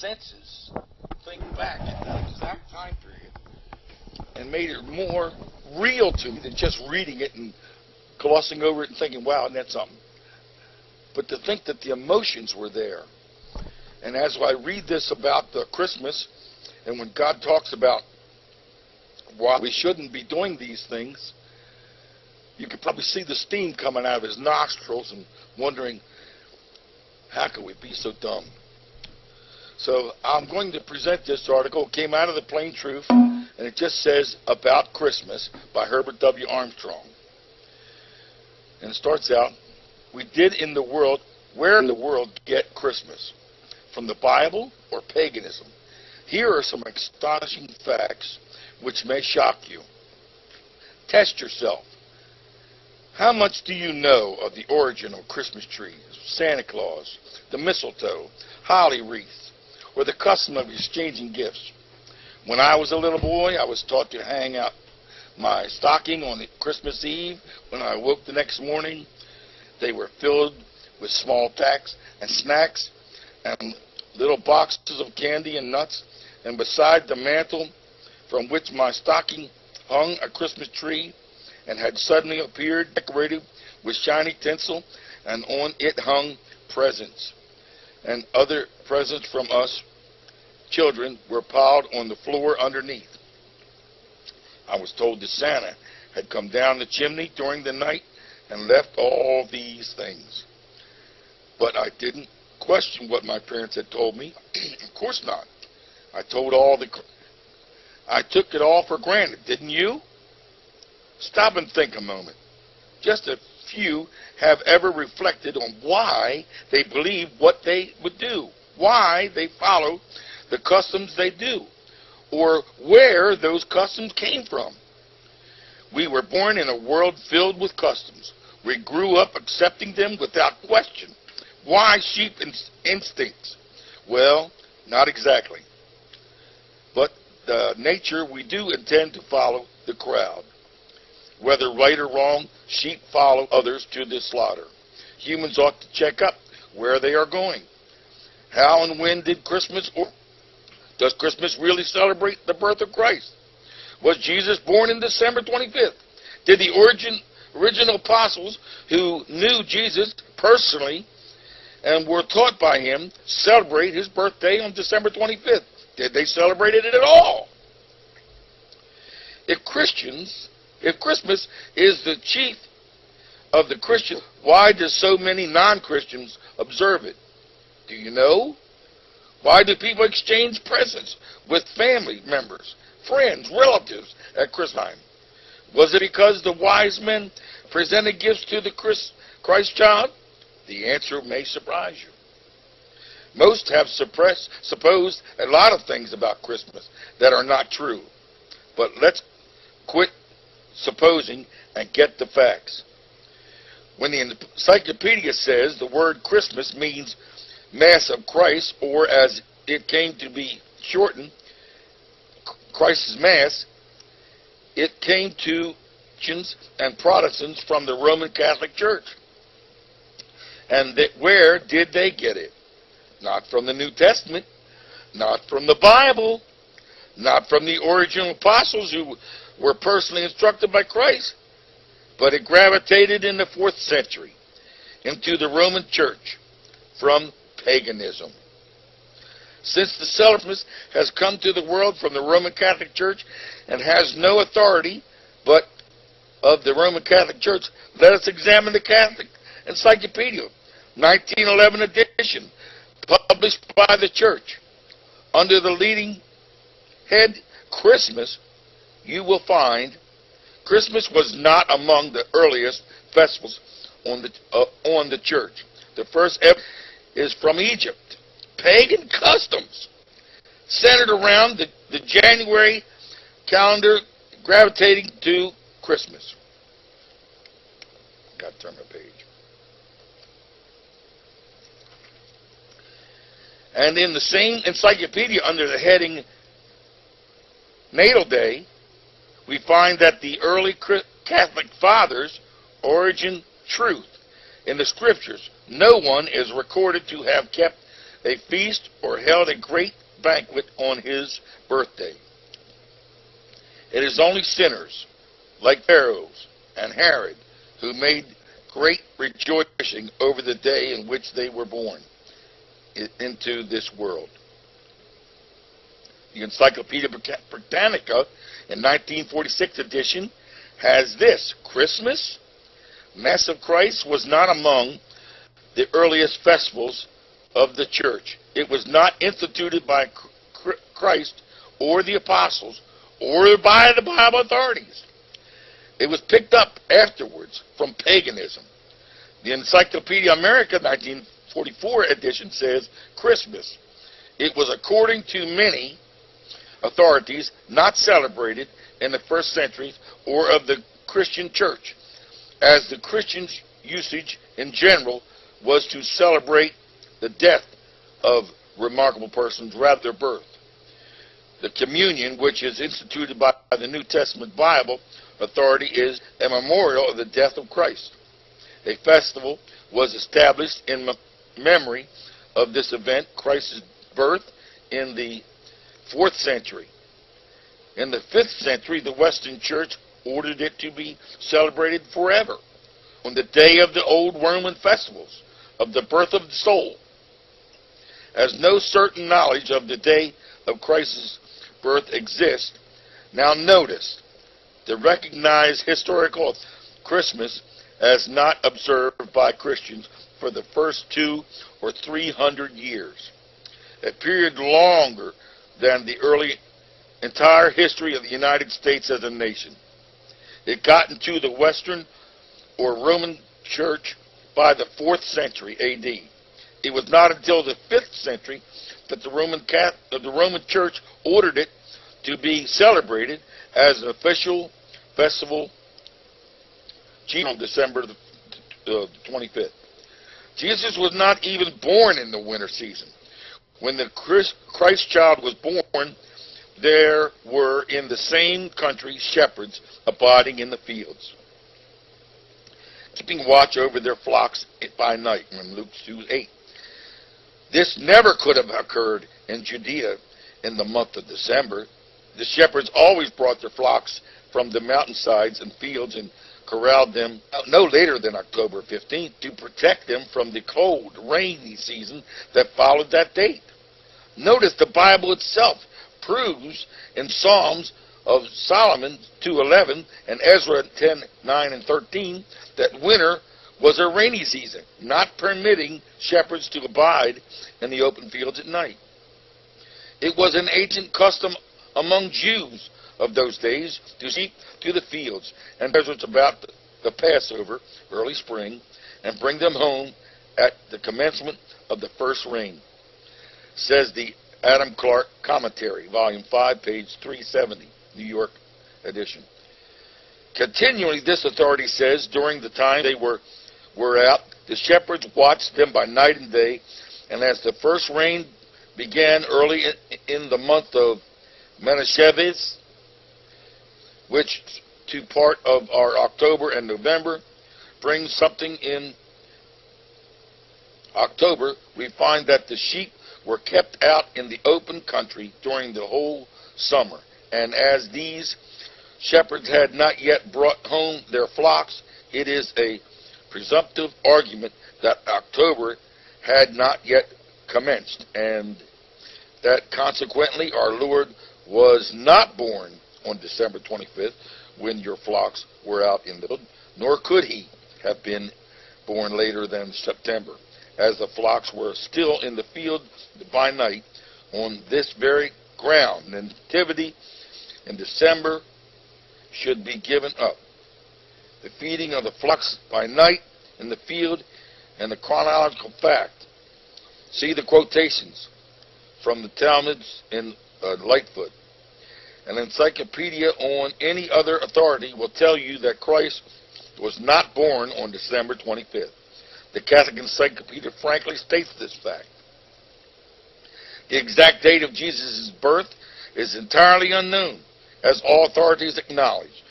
senses think back at that exact time period and made it more real to me than just reading it and glossing over it and thinking, wow, that's something. But to think that the emotions were there. And as I read this about the Christmas, and when God talks about why we shouldn't be doing these things, you could probably see the steam coming out of his nostrils and wondering, how could we be so dumb? So I'm going to present this article. It came out of the Plain Truth, and it just says About Christmas by Herbert W. Armstrong. And it starts out, we did in the world, where in the world get Christmas? From the Bible or paganism? Here are some astonishing facts which may shock you. Test yourself. How much do you know of the origin of Christmas trees, Santa Claus, the mistletoe, holly wreaths, or the custom of exchanging gifts? When I was a little boy, I was taught to hang out my stocking on the Christmas Eve. When I woke the next morning, they were filled with small tacks and snacks and little boxes of candy and nuts. And beside the mantle from which my stocking hung a Christmas tree, and had suddenly appeared decorated with shiny tinsel, and on it hung presents. And other presents from us children were piled on the floor underneath. I was told that Santa had come down the chimney during the night and left all these things. But I didn't question what my parents had told me. Of course not. I took it all for granted, didn't you? Stop and think a moment. Just a few have ever reflected on why they believe what they would do, why they follow the customs they do, or where those customs came from. We were born in a world filled with customs. We grew up accepting them without question. Why sheep instincts? Well, not exactly. But the nature, we do intend to follow the crowd. Whether right or wrong, sheep follow others to the slaughter. Humans ought to check up where they are going. How and when did Christmas, or does Christmas really celebrate the birth of Christ? Was Jesus born in December 25th? Did the original apostles who knew Jesus personally and were taught by him celebrate his birthday on December 25th? Did they celebrate it at all? If Christmas is the chief of the Christian, why do so many non-Christians observe it? Do you know? Why do people exchange presents with family members, friends, relatives at Christmas time? Was it because the wise men presented gifts to the Christ child? The answer may surprise you. Most have supposed a lot of things about Christmas that are not true. But let's quit supposing and get the facts. When the encyclopedia says the word Christmas means Mass of Christ, or as it came to be shortened, Christ's Mass, it came to Christians and Protestants from the Roman Catholic Church. And where did they get it? Not from the New Testament, not from the Bible, not from the original apostles who were personally instructed by Christ, but it gravitated in the 4th century into the Roman Church from paganism. Since the celebration has come to the world from the Roman Catholic Church and has no authority but of the Roman Catholic Church, let us examine the Catholic Encyclopedia, 1911 edition, published by the Church. Under the leading head, Christmas, you will find Christmas was not among the earliest festivals on the Church. The first ever is from Egypt. Pagan customs centered around the January calendar gravitating to Christmas. Got to turn my page. And in the same encyclopedia, under the heading Natal Day, we find that the early Catholic fathers' origin truth in the Scriptures. No one is recorded to have kept a feast or held a great banquet on his birthday. It is only sinners, like Pharaoh and Herod, who made great rejoicing over the day in which they were born into this world. The Encyclopedia Britannica in 1946 edition has this: Christmas, Mass of Christ, was not among the earliest festivals of the church. It was not instituted by Christ or the apostles or by the Bible authorities. It was picked up afterwards from paganism. The Encyclopedia America 1944 edition says Christmas. It was, according to many authorities, not celebrated in the first century or of the Christian church, as the Christian usage in general was to celebrate the death of remarkable persons rather than their birth. The communion, which is instituted by the New Testament Bible authority, is a memorial of the death of Christ. A festival was established in memory of this event, Christ's birth, in the 4th century. In the 5th century, the Western Church ordered it to be celebrated forever on the day of the old Roman festivals of the birth of the soul. As no certain knowledge of the day of Christ's birth exists, now notice the recognized historical Christmas as not observed by Christians for the first 200 or 300 years, a period longer than the early entire history of the United States as a nation. It got into the Western or Roman Church by the 4th century A.D. It was not until the 5th century that the Roman Church ordered it to be celebrated as an official festival on December the 25th. Jesus was not even born in the winter season. When the Christ child was born, there were in the same country shepherds abiding in the fields, keeping watch over their flocks by night, in Luke 2:8. This never could have occurred in Judea in the month of December. The shepherds always brought their flocks from the mountainsides and fields and corralled them no later than October 15th to protect them from the cold, rainy season that followed that date. Notice the Bible itself proves in Psalms of Solomon 2:11 and Ezra 10:9 and 13 that winter was a rainy season, not permitting shepherds to abide in the open fields at night. It was an ancient custom among Jews of those days to seek to the fields and deserts about the Passover, early spring, and bring them home at the commencement of the first rain, says the Adam Clark Commentary, Volume 5, page 370, New York edition. Continually, this authority says, during the time they were out, the shepherds watched them by night and day, and as the first rain began early in the month of Menasheves, which to part of our October and November brings something in October, we find that the sheep were kept out in the open country during the whole summer. And as these shepherds had not yet brought home their flocks, it is a presumptive argument that October had not yet commenced, and that consequently our Lord was not born on December 25th when your flocks were out in the field, nor could he have been born later than September, as the flocks were still in the field by night on this very ground. Nativity in December should be given up. The feeding of the flocks by night in the field and the chronological fact. See the quotations from the Talmuds in Lightfoot. An encyclopedia on any other authority will tell you that Christ was not born on December 25th. The Catholic Encyclopedia frankly states this fact. The exact date of Jesus' birth is entirely unknown, as all authorities acknowledge.